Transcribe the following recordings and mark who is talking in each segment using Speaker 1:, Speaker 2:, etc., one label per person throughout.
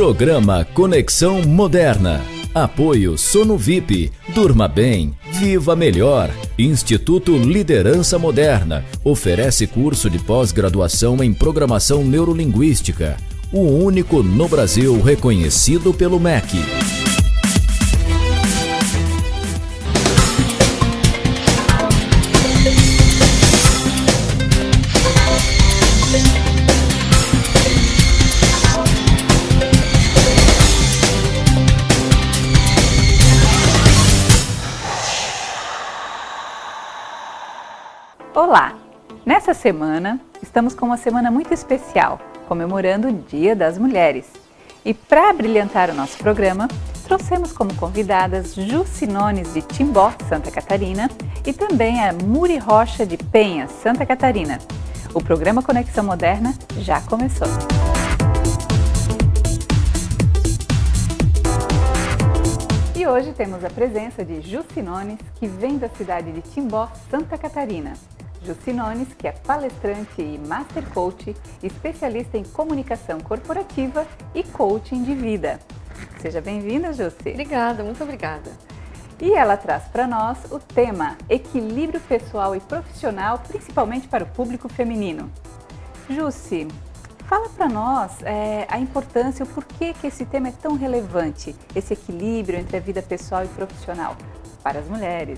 Speaker 1: Programa Conexão Moderna. Apoio Sono VIP. Durma bem, viva melhor. Instituto Liderança Moderna. Oferece curso de pós-graduação em Programação Neurolinguística. O único no Brasil reconhecido pelo MEC.
Speaker 2: Olá! Nessa semana, estamos com uma semana muito especial, comemorando o Dia das Mulheres. E para brilhantar o nosso programa, trouxemos como convidadas Jussi Nones de Timbó, Santa Catarina, e também a Muri Rocha de Penha, Santa Catarina. O programa Conexão Moderna já começou. E hoje temos a presença de Jussi Nones, que vem da cidade de Timbó, Santa Catarina. Jussi Nones, que é palestrante e Master Coach, especialista em comunicação corporativa e coaching de vida. Seja bem-vinda, Jussi.
Speaker 3: Obrigada, muito obrigada.
Speaker 2: E ela traz para nós o tema equilíbrio pessoal e profissional, principalmente para o público feminino. Jussi, fala para nós a importância, o porquê que esse tema é tão relevante, esse equilíbrio entre a vida pessoal e profissional para as mulheres.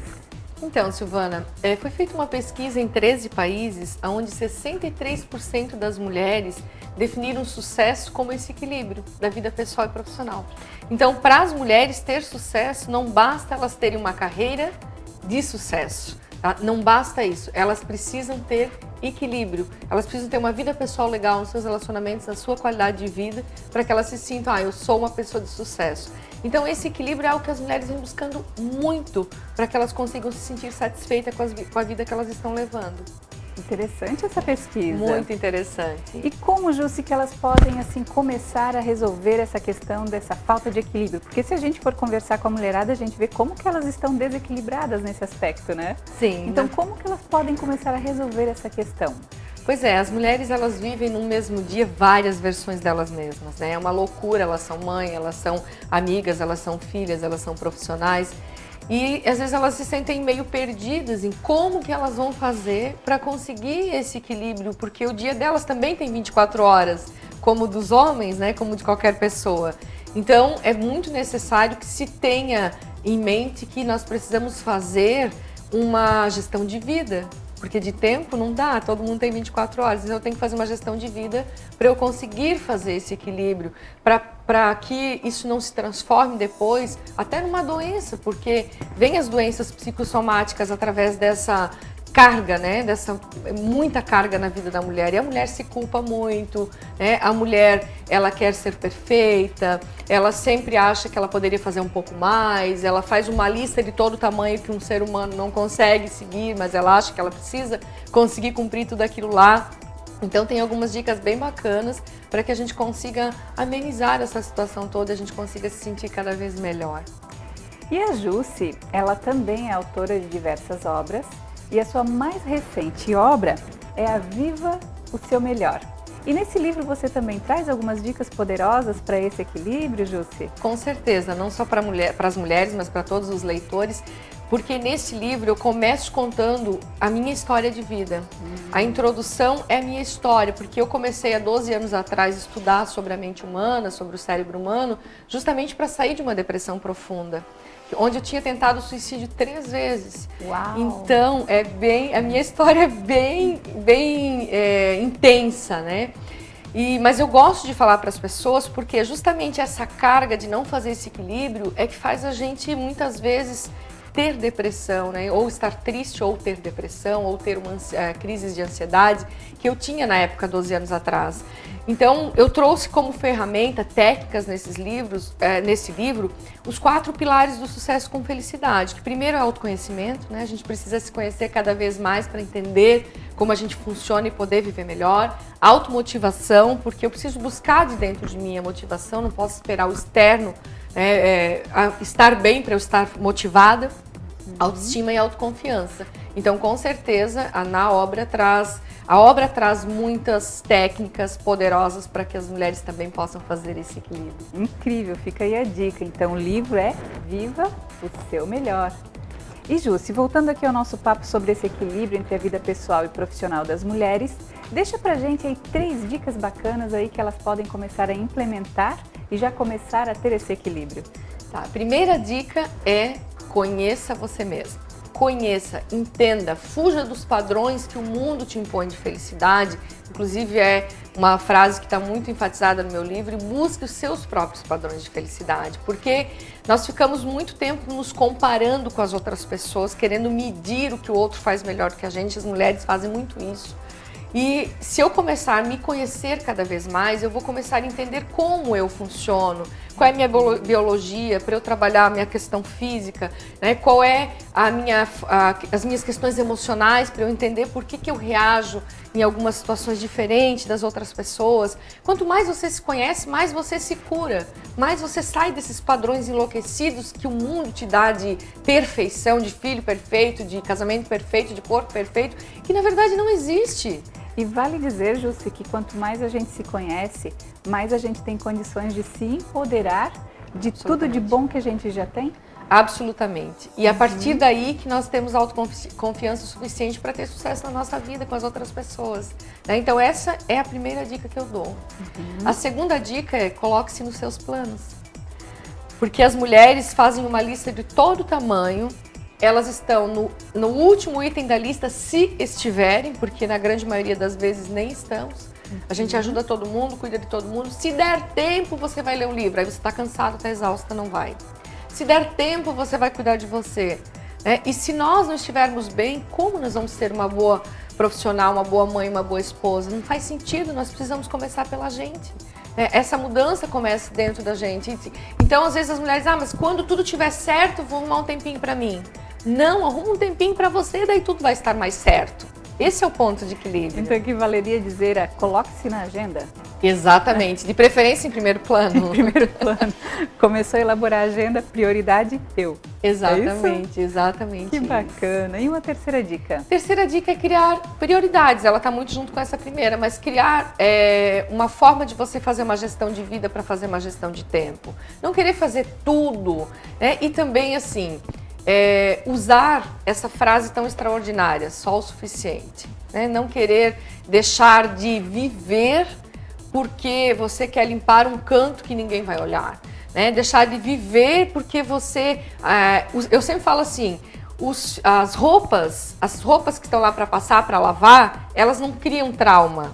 Speaker 3: Então, Silvana, foi feita uma pesquisa em 13 países, onde 63% das mulheres definiram sucesso como esse equilíbrio da vida pessoal e profissional. Então, para as mulheres ter sucesso, não basta elas terem uma carreira de sucesso, tá? Não basta isso, elas precisam ter equilíbrio, elas precisam ter uma vida pessoal legal nos seus relacionamentos, na sua qualidade de vida, para que elas se sintam, eu sou uma pessoa de sucesso. Então esse equilíbrio é algo que as mulheres vêm buscando muito para que elas consigam se sentir satisfeitas com a vida que elas estão levando.
Speaker 2: Interessante essa pesquisa.
Speaker 3: Muito interessante.
Speaker 2: E como, Jussi, que elas podem assim começar a resolver essa questão dessa falta de equilíbrio? Porque se a gente for conversar com a mulherada, a gente vê como que elas estão desequilibradas nesse aspecto, né?
Speaker 3: Sim.
Speaker 2: Então, como que elas podem começar a resolver essa questão?
Speaker 3: Pois é, as mulheres elas vivem no mesmo dia várias versões delas mesmas, né? É uma loucura, elas são mãe, elas são amigas, elas são filhas, elas são profissionais. E às vezes elas se sentem meio perdidas em como que elas vão fazer para conseguir esse equilíbrio, porque o dia delas também tem 24 horas, como o dos homens, né? Como de qualquer pessoa. Então é muito necessário que se tenha em mente que nós precisamos fazer uma gestão de vida. Porque de tempo não dá, todo mundo tem 24 horas, então eu tenho que fazer uma gestão de vida para eu conseguir fazer esse equilíbrio, para que isso não se transforme depois até numa doença, porque vem as doenças psicossomáticas através dessa carga, né? Dessa muita carga na vida da mulher, e a mulher se culpa muito, né? A mulher, ela quer ser perfeita, ela sempre acha que ela poderia fazer um pouco mais, ela faz uma lista de todo o tamanho que um ser humano não consegue seguir, mas ela acha que ela precisa conseguir cumprir tudo aquilo lá. Então tem algumas dicas bem bacanas para que a gente consiga amenizar essa situação toda e a gente consiga se sentir cada vez melhor.
Speaker 2: E a Jussi, ela também é autora de diversas obras, e a sua mais recente obra é a Viva o Seu Melhor. E nesse livro você também traz algumas dicas poderosas para esse equilíbrio, Jussi?
Speaker 3: Com certeza, não só para as mulheres, mas para todos os leitores, porque nesse livro eu começo contando a minha história de vida. A introdução é a minha história, porque eu comecei há 12 anos atrás a estudar sobre a mente humana, sobre o cérebro humano, justamente para sair de uma depressão profunda, onde eu tinha tentado suicídio 3 vezes.
Speaker 2: Uau.
Speaker 3: Então, a minha história é bem intensa, né? Mas eu gosto de falar para as pessoas porque justamente essa carga de não fazer esse equilíbrio é que faz a gente muitas vezes ter depressão, né? Ou estar triste, ou ter depressão, ou ter uma crise de ansiedade, que eu tinha na época, 12 anos atrás. Então, eu trouxe como ferramenta, técnicas nesse livro, os 4 pilares do sucesso com felicidade, que primeiro é autoconhecimento, né? A gente precisa se conhecer cada vez mais para entender como a gente funciona e poder viver melhor. Automotivação, porque eu preciso buscar de dentro de mim a motivação, não posso esperar o externo estar bem para eu estar motivada. autoestima e autoconfiança. Então, com certeza, a obra traz muitas técnicas poderosas para que as mulheres também possam fazer esse equilíbrio.
Speaker 2: Incrível, fica aí a dica. Então, o livro é Viva o Seu Melhor. E Jussi, voltando aqui ao nosso papo sobre esse equilíbrio entre a vida pessoal e profissional das mulheres, deixa pra gente aí 3 dicas bacanas aí que elas podem começar a implementar e já começar a ter esse equilíbrio.
Speaker 3: Tá, a primeira dica é conheça você mesma. Conheça, entenda, fuja dos padrões que o mundo te impõe de felicidade. Inclusive é uma frase que está muito enfatizada no meu livro, busque os seus próprios padrões de felicidade, porque nós ficamos muito tempo nos comparando com as outras pessoas, querendo medir o que o outro faz melhor que a gente. As mulheres fazem muito isso. E se eu começar a me conhecer cada vez mais, eu vou começar a entender como eu funciono, qual é a minha biologia, para eu trabalhar a minha questão física, né? Qual é as minhas questões emocionais, para eu entender por que eu reajo em algumas situações diferentes das outras pessoas. Quanto mais você se conhece, mais você se cura, mais você sai desses padrões enlouquecidos que o mundo te dá de perfeição, de filho perfeito, de casamento perfeito, de corpo perfeito, que na verdade não existe.
Speaker 2: E vale dizer, Jussi, que quanto mais a gente se conhece, mais a gente tem condições de se empoderar de tudo de bom que a gente já tem?
Speaker 3: Absolutamente. E a partir daí que nós temos autoconfiança suficiente para ter sucesso na nossa vida com as outras pessoas, né? Então essa é a primeira dica que eu dou. A segunda dica é coloque-se nos seus planos. Porque as mulheres fazem uma lista de todo tamanho. Elas estão no último item da lista, se estiverem, porque na grande maioria das vezes nem estamos. A gente ajuda todo mundo, cuida de todo mundo. Se der tempo, você vai ler um livro. Aí você está cansado, está exausta, não vai. Se der tempo, você vai cuidar de você, né? E se nós não estivermos bem, como nós vamos ser uma boa profissional, uma boa mãe, uma boa esposa? Não faz sentido, nós precisamos começar pela gente. Essa mudança começa dentro da gente. Então, às vezes as mulheres, mas quando tudo estiver certo, vou arrumar um tempinho para mim. Não, arruma um tempinho para você, daí tudo vai estar mais certo. Esse é o ponto de equilíbrio.
Speaker 2: Então, o que valeria dizer é coloque-se na agenda?
Speaker 3: Exatamente, de preferência em primeiro plano.
Speaker 2: Em primeiro plano. Começou a elaborar a agenda, prioridade, eu.
Speaker 3: Exatamente, exatamente.
Speaker 2: Que bacana. E uma terceira dica?
Speaker 3: Terceira dica é criar prioridades. Ela está muito junto com essa primeira, mas criar uma forma de você fazer uma gestão de vida para fazer uma gestão de tempo. Não querer fazer tudo, né? E também, assim, usar essa frase tão extraordinária, só o suficiente, né? Não querer deixar de viver porque você quer limpar um canto que ninguém vai olhar, né? Deixar de viver porque você... eu sempre falo assim, as roupas que estão lá para passar, para lavar, elas não criam trauma.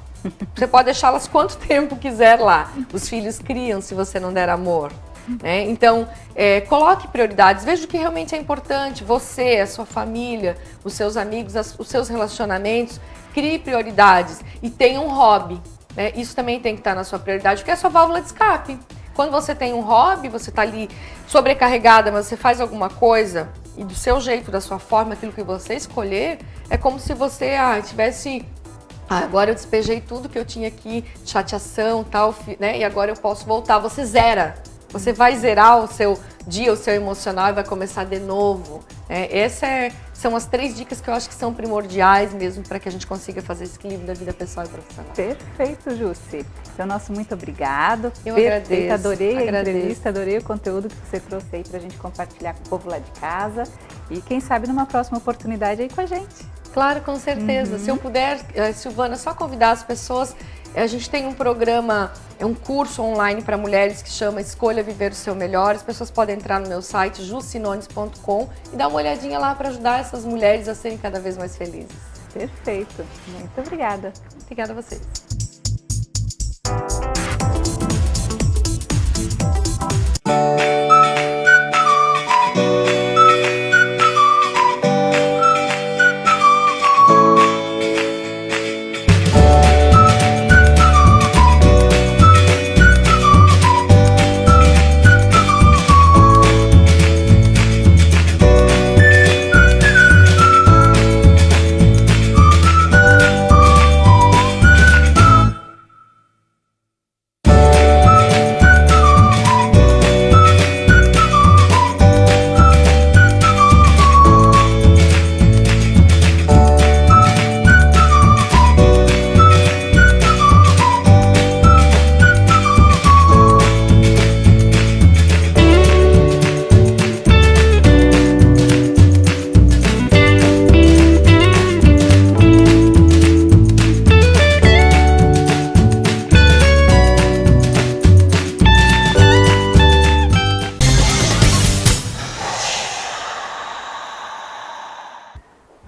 Speaker 3: Você pode deixá-las quanto tempo quiser lá. Os filhos criam se você não der amor. Então, coloque prioridades, veja o que realmente é importante, você, a sua família, os seus amigos, os seus relacionamentos, crie prioridades e tenha um hobby, né? Isso também tem que estar na sua prioridade, porque é a sua válvula de escape. Quando você tem um hobby, você está ali sobrecarregada, mas você faz alguma coisa e do seu jeito, da sua forma, aquilo que você escolher, é como se você tivesse... agora eu despejei tudo que eu tinha aqui, chateação, tal, né? E agora eu posso voltar, você zera. Você vai zerar o seu dia, o seu emocional e vai começar de novo. Essas são as 3 dicas que eu acho que são primordiais mesmo para que a gente consiga fazer esse equilíbrio da vida pessoal e profissional.
Speaker 2: Perfeito, Jussi. Então, nosso muito obrigado.
Speaker 3: Eu agradeço.
Speaker 2: Adorei a entrevista, adorei o conteúdo que você trouxe aí para a gente compartilhar com o povo lá de casa. E quem sabe numa próxima oportunidade aí com a gente.
Speaker 3: Claro, com certeza. Se eu puder, Silvana, só convidar as pessoas... A gente tem um programa, um curso online para mulheres que chama Escolha Viver o Seu Melhor. As pessoas podem entrar no meu site, jussinones.com, e dar uma olhadinha lá para ajudar essas mulheres a serem cada vez mais felizes.
Speaker 2: Perfeito. Muito obrigada.
Speaker 3: Obrigada a vocês.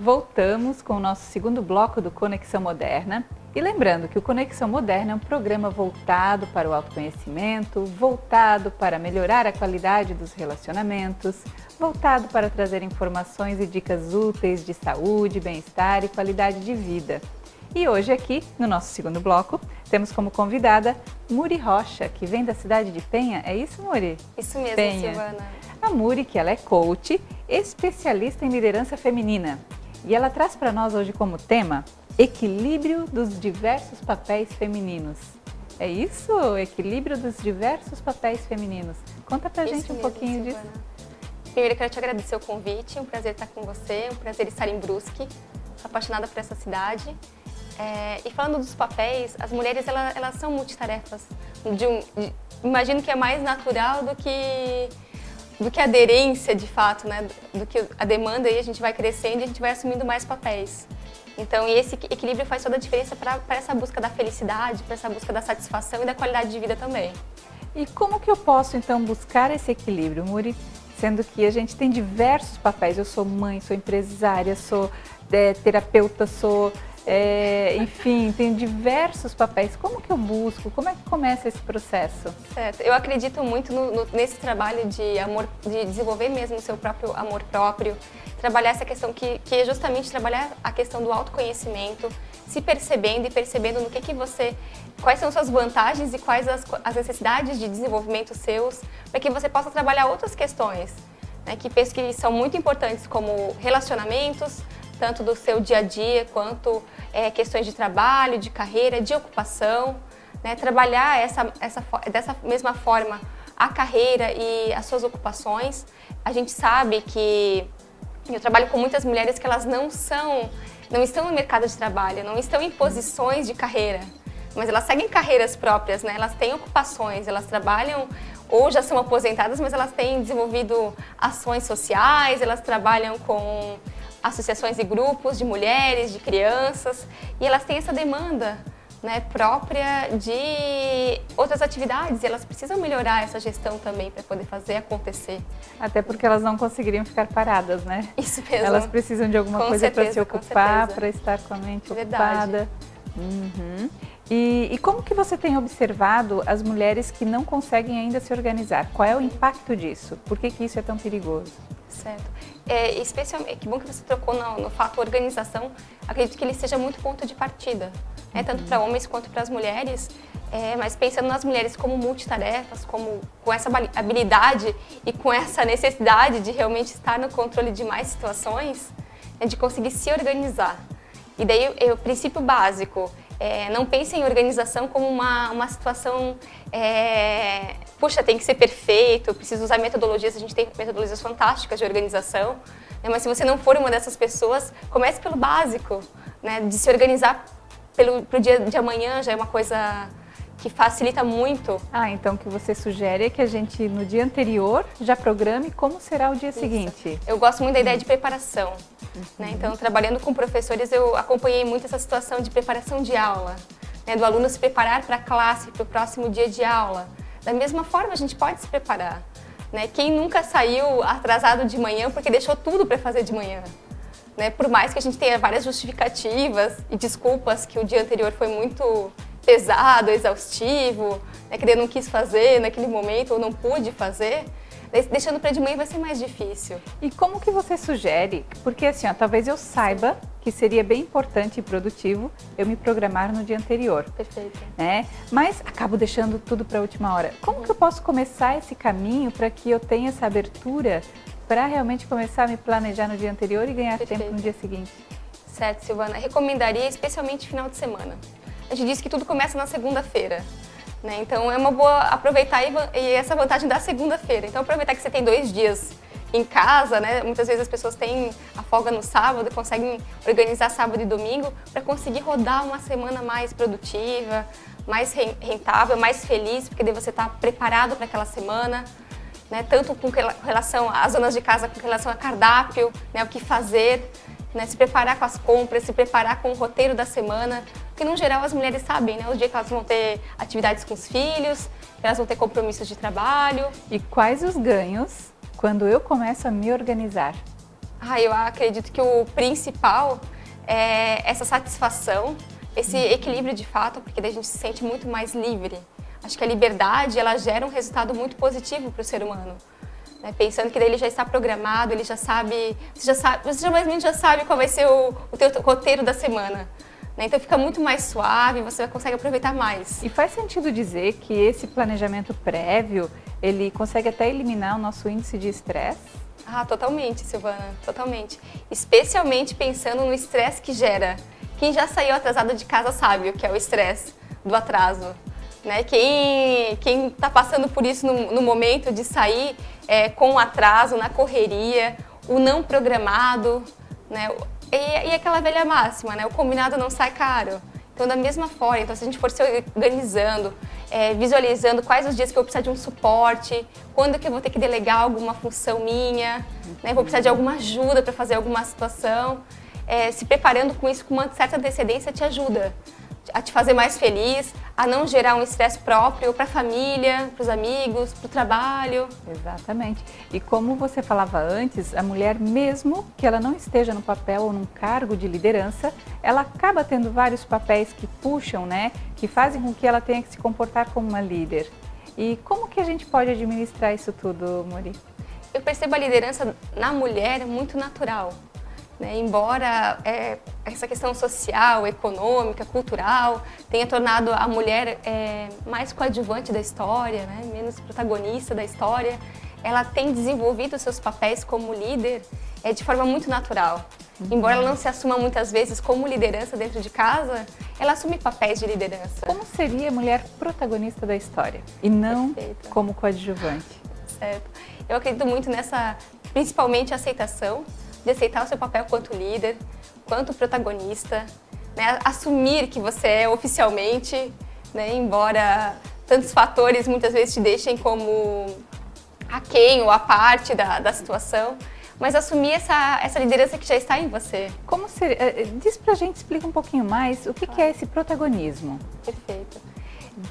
Speaker 2: Voltamos com o nosso segundo bloco do Conexão Moderna. E lembrando que o Conexão Moderna é um programa voltado para o autoconhecimento, voltado para melhorar a qualidade dos relacionamentos, voltado para trazer informações e dicas úteis de saúde, bem-estar e qualidade de vida. E hoje aqui, no nosso segundo bloco, temos como convidada Muri Rocha, que vem da cidade de Penha. É isso, Muri?
Speaker 4: Isso mesmo,
Speaker 2: Penha.
Speaker 4: Silvana.
Speaker 2: A Muri, que ela é coach, especialista em liderança feminina. E ela traz para nós hoje como tema equilíbrio dos diversos papéis femininos. É isso? Equilíbrio dos diversos papéis femininos. Conta pra gente um pouquinho disso.
Speaker 4: Primeiro, eu quero te agradecer o convite. Um prazer estar com você, um prazer estar em Brusque. Sou apaixonada por essa cidade. E falando dos papéis, as mulheres elas são multitarefas. Imagino que é mais natural do que a aderência, de fato, né? Do que a demanda, e a gente vai crescendo e a gente vai assumindo mais papéis. Então, e esse equilíbrio faz toda a diferença para essa busca da felicidade, para essa busca da satisfação e da qualidade de vida também.
Speaker 2: E como que eu posso, então, buscar esse equilíbrio, Muri? Sendo que a gente tem diversos papéis. Eu sou mãe, sou empresária, sou terapeuta, sou... enfim, tem diversos papéis. Como que eu busco? Como é que começa esse processo?
Speaker 4: Certo. Eu acredito muito nesse trabalho de amor, de desenvolver mesmo o seu próprio amor próprio, trabalhar essa questão que é justamente trabalhar a questão do autoconhecimento, se percebendo e percebendo no que você, quais são suas vantagens e quais as necessidades de desenvolvimento seus, para que você possa trabalhar outras questões, né, que penso que são muito importantes, como relacionamentos, tanto do seu dia a dia, quanto questões de trabalho, de carreira, de ocupação, né? Trabalhar dessa mesma forma a carreira e as suas ocupações. A gente sabe que eu trabalho com muitas mulheres que elas não estão no mercado de trabalho, não estão em posições de carreira, mas elas seguem carreiras próprias, né? Elas têm ocupações, elas trabalham ou já são aposentadas, mas elas têm desenvolvido ações sociais, elas trabalham com associações e grupos de mulheres, de crianças, e elas têm essa demanda, né, própria de outras atividades, e elas precisam melhorar essa gestão também para poder fazer acontecer.
Speaker 2: Até porque elas não conseguiriam ficar paradas, né?
Speaker 4: Isso mesmo.
Speaker 2: Elas precisam de alguma coisa para se ocupar, para estar com a mente ocupada. Uhum. E como que você tem observado as mulheres que não conseguem ainda se organizar? Qual é o impacto disso? Por que isso é tão perigoso?
Speaker 4: Certo. Especialmente, que bom que você trocou no fato organização. Acredito que ele seja muito ponto de partida, né? Tanto para homens quanto para as mulheres. Mas pensando nas mulheres como multitarefas, com essa habilidade e com essa necessidade de realmente estar no controle de mais situações, né, de conseguir se organizar. E daí o princípio básico, não pense em organização como uma situação, puxa, tem que ser perfeito, preciso usar metodologias, a gente tem metodologias fantásticas de organização, né? Mas se você não for uma dessas pessoas, comece pelo básico, né? De se organizar pro dia de amanhã já é uma coisa que facilita muito.
Speaker 2: Então o que você sugere é que a gente, no dia anterior, já programe como será o dia seguinte.
Speaker 4: Eu gosto muito da ideia de preparação. Né? Então, trabalhando com professores, eu acompanhei muito essa situação de preparação de aula, né? Do aluno se preparar para a classe, para o próximo dia de aula. Da mesma forma, a gente pode se preparar. Né? Quem nunca saiu atrasado de manhã porque deixou tudo para fazer de manhã? Né? Por mais que a gente tenha várias justificativas e desculpas que o dia anterior foi muito pesado, exaustivo, né, que eu não quis fazer naquele momento ou não pude fazer, deixando para de manhã vai ser mais difícil.
Speaker 2: E como que você sugere? Porque assim, talvez eu saiba que seria bem importante e produtivo eu me programar no dia anterior.
Speaker 4: Perfeito.
Speaker 2: Né? Mas acabo deixando tudo para a última hora. Como que eu posso começar esse caminho para que eu tenha essa abertura para realmente começar a me planejar no dia anterior e ganhar tempo no dia seguinte?
Speaker 4: Certo, Silvana. Recomendaria especialmente final de semana. A gente diz que tudo começa na segunda-feira, né? Então é uma boa aproveitar e essa vantagem da segunda-feira. Então aproveitar que você tem 2 dias em casa, né? Muitas vezes as pessoas têm a folga no sábado e conseguem organizar sábado e domingo para conseguir rodar uma semana mais produtiva, mais rentável, mais feliz, porque daí você está preparado para aquela semana, né? Tanto com relação às donas de casa, com relação a cardápio, né? O que fazer, né? Se preparar com as compras, se preparar com o roteiro da semana. Porque, no geral, as mulheres sabem, né? O dia que elas vão ter atividades com os filhos, que elas vão ter compromissos de trabalho.
Speaker 2: E quais os ganhos quando eu começo a me organizar?
Speaker 4: Eu acredito que o principal é essa satisfação, esse equilíbrio de fato, porque daí a gente se sente muito mais livre. Acho que a liberdade, ela gera um resultado muito positivo para o ser humano. Né? Pensando que daí ele já está programado, ele já sabe, você mais ou menos já sabe qual vai ser o teu roteiro da semana. Né? Então fica muito mais suave, você consegue aproveitar mais.
Speaker 2: E faz sentido dizer que esse planejamento prévio, ele consegue até eliminar o nosso índice de estresse?
Speaker 4: Totalmente, Silvana, totalmente. Especialmente pensando no estresse que gera. Quem já saiu atrasado de casa sabe o que é o estresse do atraso. Né? Quem está passando por isso no momento de sair com atraso, na correria, o não programado, né? E aquela velha máxima, né? O combinado não sai caro. Então, da mesma forma, então, se a gente for se organizando, visualizando quais os dias que eu vou precisar de um suporte, quando que eu vou ter que delegar alguma função minha, né? Vou precisar de alguma ajuda para fazer alguma situação, se preparando com isso com uma certa antecedência te ajuda a te fazer mais feliz, a não gerar um estresse próprio para a família, para os amigos, para o trabalho.
Speaker 2: Exatamente. E como você falava antes, a mulher, mesmo que ela não esteja no papel ou num cargo de liderança, ela acaba tendo vários papéis que puxam, né? Que fazem com que ela tenha que se comportar como uma líder. E como que a gente pode administrar isso tudo, Mori?
Speaker 4: Eu percebo a liderança na mulher muito natural. Né? Embora essa questão social, econômica, cultural tenha tornado a mulher mais coadjuvante da história, né? Menos protagonista da história, ela tem desenvolvido seus papéis como líder de forma muito natural. Embora ela não se assuma muitas vezes como liderança dentro de casa, ela assume papéis de liderança.
Speaker 2: Como seria a mulher protagonista da história e não como coadjuvante?
Speaker 4: Certo. Eu acredito muito nessa, principalmente, aceitação, de aceitar o seu papel quanto líder, quanto protagonista, né? Assumir que você é oficialmente, né? Embora tantos fatores muitas vezes te deixem como aquém ou a parte da situação, mas assumir essa liderança que já está em você.
Speaker 2: Como seria? Diz pra gente, explica um pouquinho mais o que é esse protagonismo.
Speaker 4: Perfeito.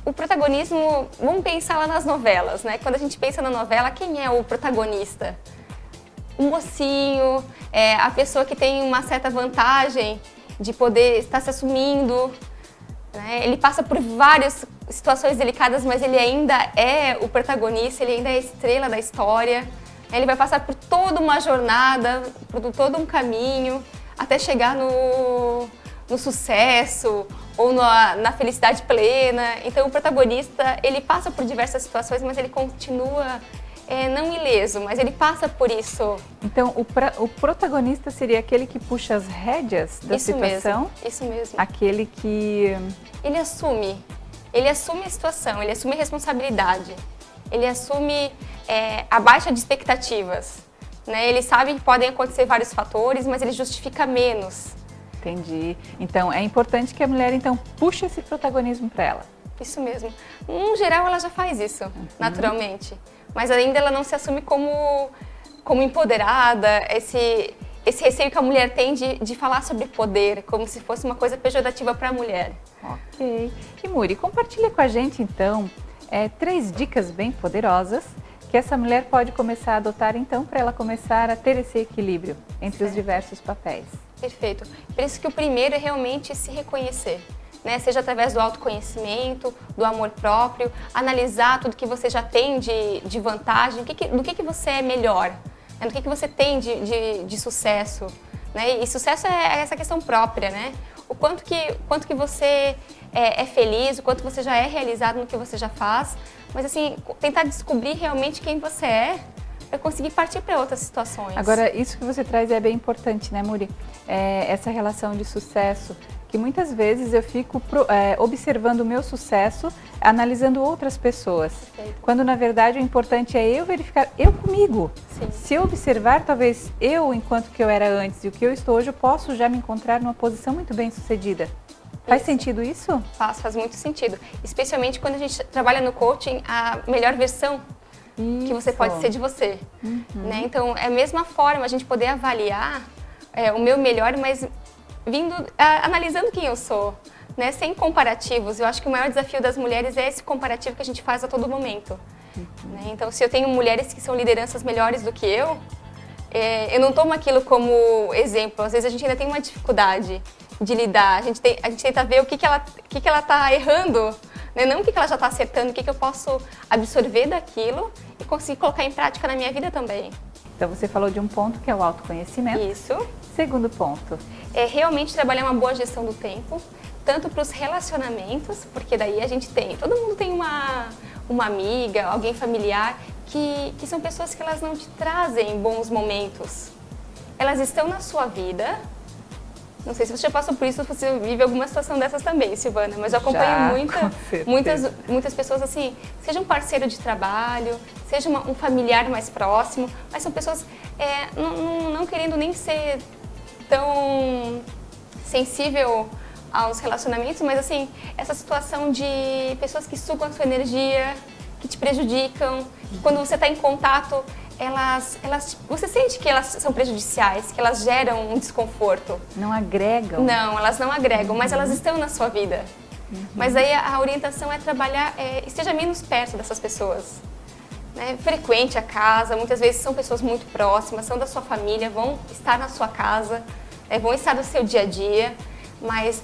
Speaker 4: O protagonismo, vamos pensar lá nas novelas, né? Quando a gente pensa na novela, quem é o protagonista? O mocinho, a pessoa que tem uma certa vantagem de poder estar se assumindo, né? Ele passa por várias situações delicadas, mas ele ainda é o protagonista, ele ainda é a estrela da história. Ele vai passar por toda uma jornada, por todo um caminho, até chegar no sucesso ou na felicidade plena. Então o protagonista, ele passa por diversas situações, mas ele continua não ileso, mas ele passa por isso.
Speaker 2: Então, o protagonista seria aquele que puxa as rédeas da situação?
Speaker 4: Isso mesmo.
Speaker 2: Aquele que...
Speaker 4: Ele assume a situação, ele assume a responsabilidade, ele assume a baixa de expectativas. Né? Ele sabe que podem acontecer vários fatores, mas ele justifica menos.
Speaker 2: Entendi. Então, é importante que a mulher, então, puxe esse protagonismo para ela.
Speaker 4: Isso mesmo. No geral, ela já faz isso, naturalmente. Mas ainda ela não se assume como empoderada, esse receio que a mulher tem de falar sobre poder, como se fosse uma coisa pejorativa para a mulher.
Speaker 2: Ok. E Muri, compartilha com a gente então 3 dicas bem poderosas que essa mulher pode começar a adotar então para ela começar a ter esse equilíbrio entre os diversos papéis.
Speaker 4: Perfeito. Por isso que o primeiro é realmente se reconhecer. Né? Seja através do autoconhecimento, do amor próprio, analisar tudo que você já tem de vantagem, do que você é melhor, né? Do que você tem de sucesso. Né? E sucesso é essa questão própria, né? O quanto que você é feliz, o quanto você já é realizado no que você já faz, mas assim, tentar descobrir realmente quem você é, para conseguir partir para outras situações.
Speaker 2: Agora, isso que você traz é bem importante, né, Muri? Essa relação de sucesso, que muitas vezes eu fico observando o meu sucesso, analisando outras pessoas.
Speaker 4: Perfeito.
Speaker 2: Quando, na verdade, o importante é eu verificar eu comigo.
Speaker 4: Sim.
Speaker 2: Se eu observar, talvez eu, enquanto que eu era antes e o que eu estou hoje, eu posso já me encontrar numa posição muito bem sucedida. Faz sentido isso?
Speaker 4: Faz muito sentido. Especialmente quando a gente trabalha no coaching, a melhor versão que você pode ser de você. Né? Então, é a mesma forma a gente poder avaliar o meu melhor, mas analisando quem eu sou, né? Sem comparativos. Eu acho que o maior desafio das mulheres é esse comparativo que a gente faz a todo momento. Né? Então, se eu tenho mulheres que são lideranças melhores do que eu, eu não tomo aquilo como exemplo. Às vezes a gente ainda tem uma dificuldade de lidar. A gente tenta ver o que ela está errando, né? Não o que ela já está acertando, o que eu posso absorver daquilo e conseguir colocar em prática na minha vida também.
Speaker 2: Então você falou de um ponto que é o autoconhecimento.
Speaker 4: Isso.
Speaker 2: Segundo ponto.
Speaker 4: É realmente trabalhar uma boa gestão do tempo, tanto para os relacionamentos, porque daí a gente todo mundo tem uma amiga, alguém familiar, que são pessoas que elas não te trazem bons momentos. Elas estão na sua vida. Não sei se você já passou por isso, você vive alguma situação dessas também, Silvana, mas eu acompanho muitas pessoas assim, seja um parceiro de trabalho, seja um familiar mais próximo, mas são pessoas não querendo nem ser tão sensível aos relacionamentos, mas assim, essa situação de pessoas que sugam a sua energia, que te prejudicam, que quando você está em contato, você sente que elas são prejudiciais, que elas geram um desconforto.
Speaker 2: Não agregam?
Speaker 4: Não, elas não agregam, mas elas estão na sua vida. Mas aí a orientação é trabalhar, esteja menos perto dessas pessoas. Né? Frequente a casa, muitas vezes são pessoas muito próximas, são da sua família, vão estar na sua casa, vão estar no seu dia a dia, mas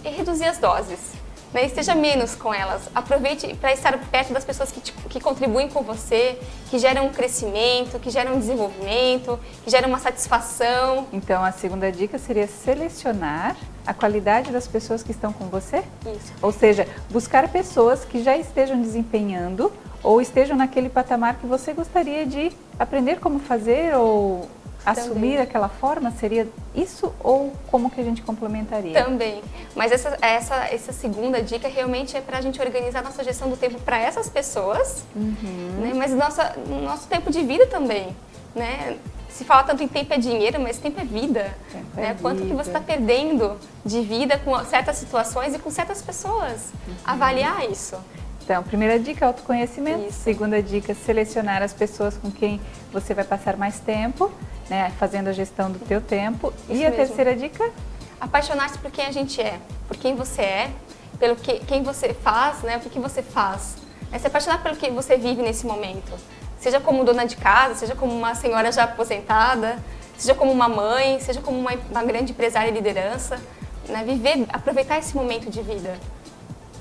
Speaker 4: reduzir as doses. Né? Esteja menos com elas, aproveite para estar perto das pessoas que contribuem com você, que geram um crescimento, que geram um desenvolvimento, que geram uma satisfação.
Speaker 2: Então a segunda dica seria selecionar a qualidade das pessoas que estão com você?
Speaker 4: Isso.
Speaker 2: Ou seja, buscar pessoas que já estejam desempenhando ou estejam naquele patamar que você gostaria de aprender como fazer ou assumir aquela forma, seria isso ou como que a gente complementaria?
Speaker 4: Também, mas essa segunda dica realmente é para a gente organizar nossa gestão do tempo para essas pessoas, né? Mas nosso tempo de vida também, né? Se fala tanto em tempo é dinheiro, mas tempo é vida, né? Quanto que você está perdendo de vida com certas situações e com certas pessoas, avaliar isso.
Speaker 2: Então, primeira dica, autoconhecimento.
Speaker 4: Isso.
Speaker 2: Segunda dica, selecionar as pessoas com quem você vai passar mais tempo, né, fazendo a gestão do teu tempo.
Speaker 4: Isso
Speaker 2: e a
Speaker 4: mesmo.
Speaker 2: terceira dica?
Speaker 4: Apaixonar-se por quem a gente é, por quem você é, pelo quem você faz, né, por que você faz. É se apaixonar pelo que você vive nesse momento. Seja como dona de casa, seja como uma senhora já aposentada, seja como uma mãe, seja como uma grande empresária e liderança. Né, aproveitar esse momento de vida.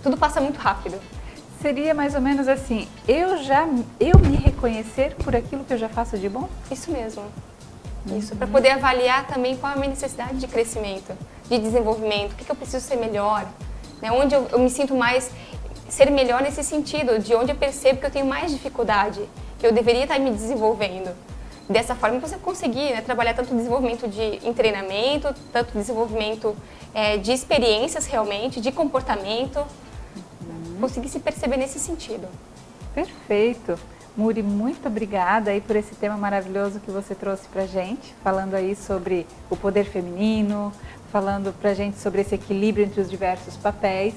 Speaker 4: Tudo passa muito rápido.
Speaker 2: Seria mais ou menos assim, eu me reconhecer por aquilo que eu já faço de bom?
Speaker 4: Isso mesmo. Isso, para poder avaliar também qual é a minha necessidade de crescimento, de desenvolvimento, o que eu preciso ser melhor, né? Onde eu me sinto mais, ser melhor nesse sentido, de onde eu percebo que eu tenho mais dificuldade, que eu deveria estar me desenvolvendo. Dessa forma você conseguir, né, trabalhar tanto desenvolvimento em treinamento, tanto desenvolvimento de experiências realmente, de comportamento, conseguir se perceber nesse sentido.
Speaker 2: Perfeito. Muri, muito obrigada aí por esse tema maravilhoso que você trouxe pra gente, falando aí sobre o poder feminino, falando pra gente sobre esse equilíbrio entre os diversos papéis.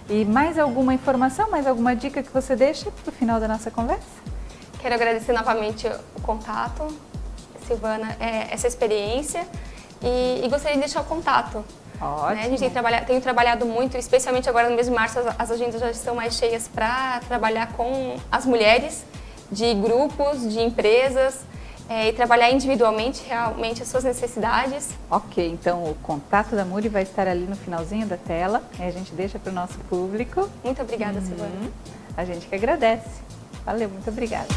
Speaker 2: E mais alguma informação, mais alguma dica que você deixa pro final da nossa conversa?
Speaker 4: Quero agradecer novamente o contato, Silvana, essa experiência e gostaria de deixar o contato.
Speaker 2: Ótimo.
Speaker 4: Né? A gente tem trabalhado muito, especialmente agora no mês de março, as agendas já estão mais cheias para trabalhar com as mulheres de grupos, de empresas e trabalhar individualmente realmente as suas necessidades.
Speaker 2: Ok, então o contato da Muri vai estar ali no finalzinho da tela e a gente deixa para o nosso público.
Speaker 4: Muito obrigada, Silvana.
Speaker 2: A gente que agradece. Valeu, muito obrigada.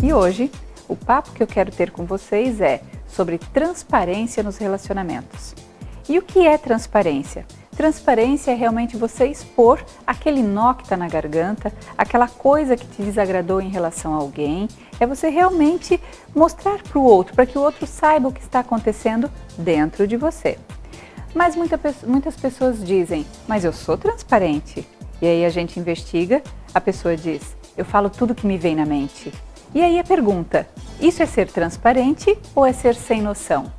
Speaker 2: E hoje, o papo que eu quero ter com vocês é sobre transparência nos relacionamentos. E o que é transparência? Transparência é realmente você expor aquele nó que está na garganta, aquela coisa que te desagradou em relação a alguém. É você realmente mostrar para o outro, para que o outro saiba o que está acontecendo dentro de você. Mas muitas pessoas dizem, mas eu sou transparente. E aí a gente investiga, a pessoa diz, eu falo tudo que me vem na mente. E aí a pergunta, isso é ser transparente ou é ser sem noção?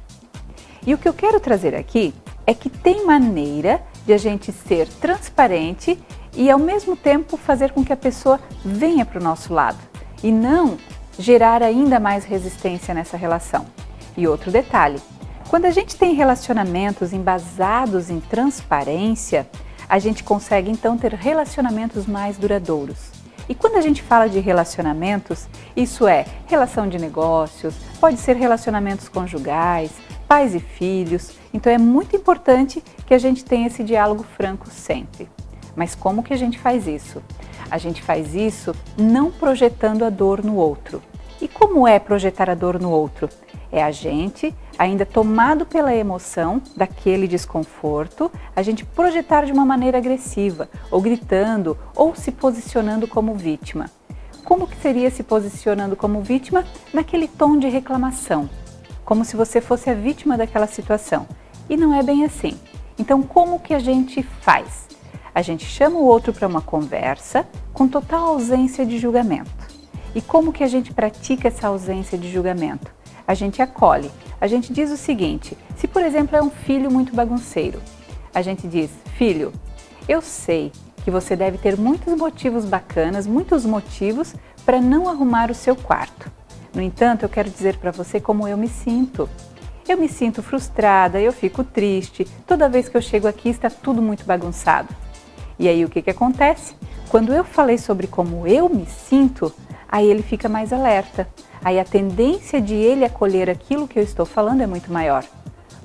Speaker 2: E o que eu quero trazer aqui é que tem maneira de a gente ser transparente e ao mesmo tempo fazer com que a pessoa venha para o nosso lado e não gerar ainda mais resistência nessa relação. E outro detalhe, quando a gente tem relacionamentos embasados em transparência, a gente consegue então ter relacionamentos mais duradouros. E quando a gente fala de relacionamentos, isso é relação de negócios, pode ser relacionamentos conjugais, pais e filhos. Então é muito importante que a gente tenha esse diálogo franco sempre. Mas como que a gente faz isso? A gente faz isso não projetando a dor no outro. E como é projetar a dor no outro? É a gente, ainda tomado pela emoção daquele desconforto, a gente projetar de uma maneira agressiva, ou gritando, ou se posicionando como vítima. Como que seria se posicionando como vítima? Naquele tom de reclamação, como se você fosse a vítima daquela situação. E não é bem assim. Então, como que a gente faz? A gente chama o outro para uma conversa com total ausência de julgamento. E como que a gente pratica essa ausência de julgamento? A gente acolhe. A gente diz o seguinte, se por exemplo é um filho muito bagunceiro, a gente diz, filho, eu sei que você deve ter muitos motivos bacanas, muitos motivos para não arrumar o seu quarto. No entanto, eu quero dizer para você como eu me sinto. Eu me sinto frustrada, eu fico triste, toda vez que eu chego aqui está tudo muito bagunçado. E aí o que acontece? Quando eu falei sobre como eu me sinto, aí ele fica mais alerta. Aí a tendência de ele acolher aquilo que eu estou falando é muito maior.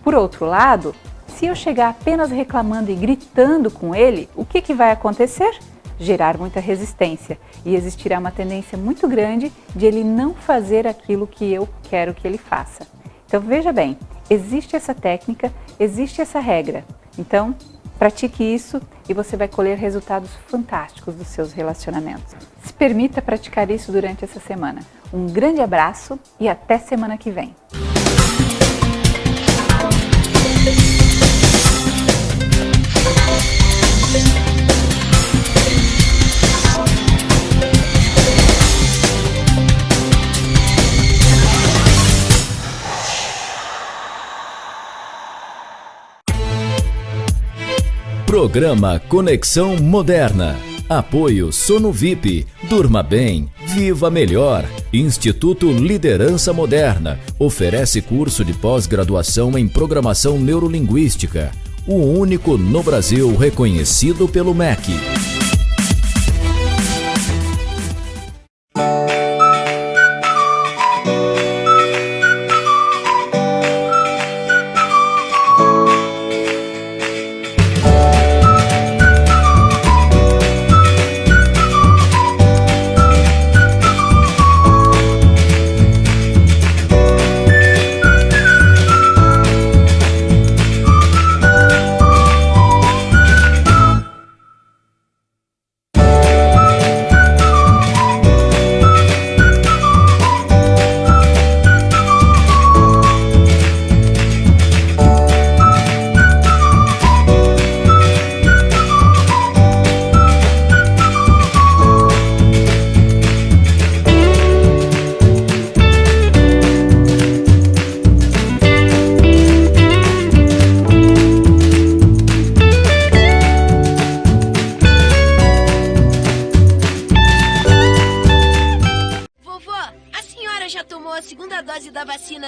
Speaker 2: Por outro lado, se eu chegar apenas reclamando e gritando com ele, o que vai acontecer? Gerar muita resistência e existirá uma tendência muito grande de ele não fazer aquilo que eu quero que ele faça. Então veja bem, existe essa técnica, existe essa regra. Então pratique isso e você vai colher resultados fantásticos dos seus relacionamentos. Se permita praticar isso durante essa semana. Um grande abraço e até semana que vem.
Speaker 1: Programa Conexão Moderna. Apoio Sono VIP. Durma bem, viva melhor. Instituto Liderança Moderna. Oferece curso de pós-graduação em Programação Neurolinguística. O único no Brasil reconhecido pelo MEC.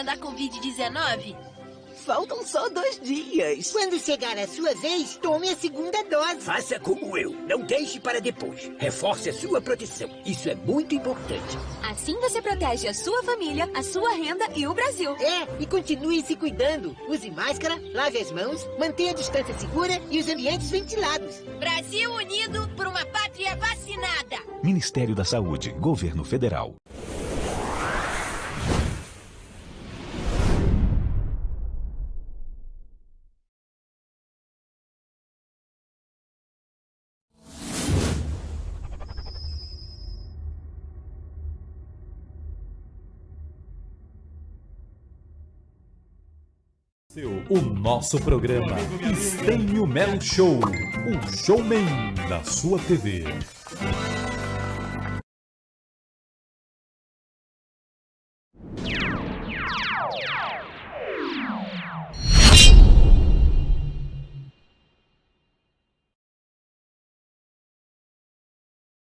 Speaker 5: Da Covid-19?
Speaker 6: Faltam só 2 dias.
Speaker 7: Quando chegar a sua vez, tome a segunda dose.
Speaker 8: Faça como eu. Não deixe para depois. Reforce a sua proteção. Isso é muito importante.
Speaker 5: Assim você protege a sua família, a sua renda e o Brasil.
Speaker 7: E continue se cuidando. Use máscara, lave as mãos, mantenha a distância segura e os ambientes ventilados.
Speaker 5: Brasil unido por uma pátria vacinada.
Speaker 9: Ministério da Saúde, Governo Federal.
Speaker 10: O nosso programa Estênio Melo Show, o showman da sua TV.